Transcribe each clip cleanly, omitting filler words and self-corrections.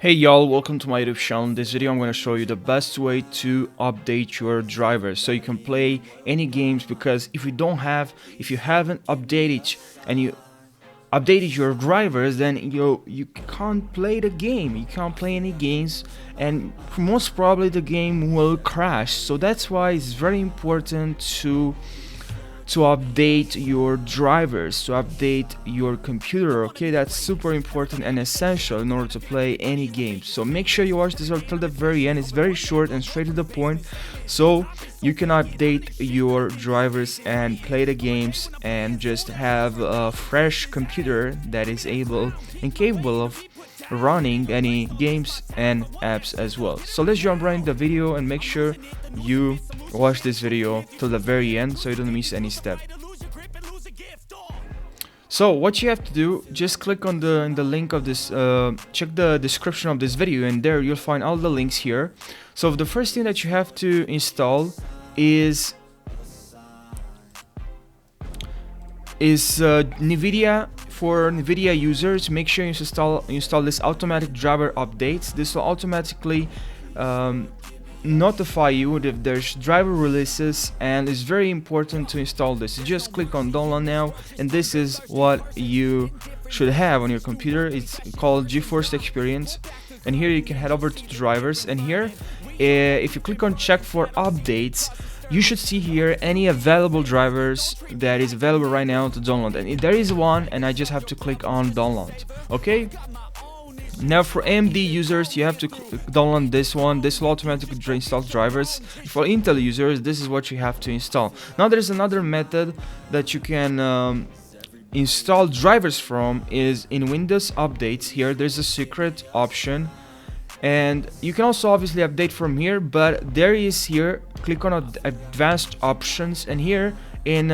Hey y'all, welcome to my YouTube channel. In this video I'm going to show you the best way to update your drivers so you can play any games, because if you haven't updated and you updated your drivers, then you can't play the game, you can't play any games, and most probably the game will crash. So that's why it's very important to update your drivers, to update your computer. Okay, that's super important and essential in order to play any game. So make sure you watch this until the very end. It's very short and straight to the point, so you can update your drivers and play the games and just have a fresh computer that is able and capable of running any games and apps as well. So let's jump right into the video and make sure you watch this video till the very end so you don't miss any step. So what you have to do, just click on the link of this, check the description of this video, and there you'll find all the links here. So the first thing that you have to install is Nvidia. For Nvidia users, make sure you install this automatic driver updates. This will automatically notify you if there's driver releases, and it's very important to install this. You just click on download now, and this is what you should have on your computer. It's called GeForce Experience, and here you can head over to drivers, and here if you click on check for updates, you should see here any available drivers that is available right now to download, and there is one, and I just have to click on download. Okay, now for AMD users, you have to download this one. This will automatically install drivers. For Intel users, this is what you have to install. Now there's another method that you can install drivers from, is in Windows updates. Here there's a secret option, and you can also obviously update from here, but there is here, click on advanced options, and here in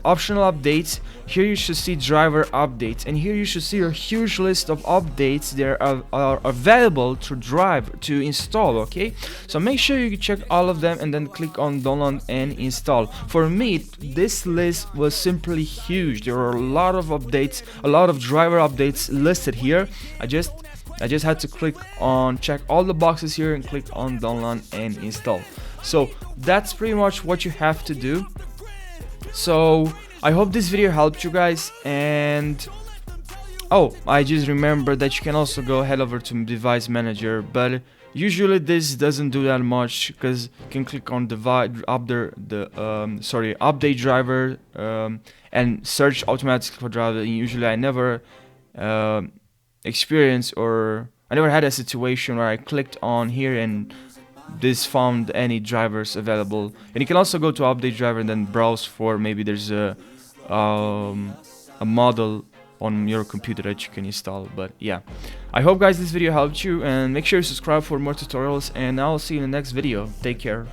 optional updates, here you should see driver updates, and here you should see a huge list of updates that are available to install. Okay, so make sure you check all of them and then click on download and install. For me, this list was simply huge. There are a lot of updates, a lot of driver updates listed here. I just had to click on check all the boxes here and click on download and install. So that's pretty much what you have to do. So I hope this video helped you guys, and oh, I just remembered that you can also go head over to device manager, but usually this doesn't do that much, because you can click on update driver and search automatically for driver. And usually I never experience, or I never had a situation where I clicked on here and this found any drivers available. And you can also go to update driver and then browse for maybe there's a model on your computer that you can install. But yeah, I hope guys this video helped you, and make sure you subscribe for more tutorials, and I'll see you in the next video. Take care.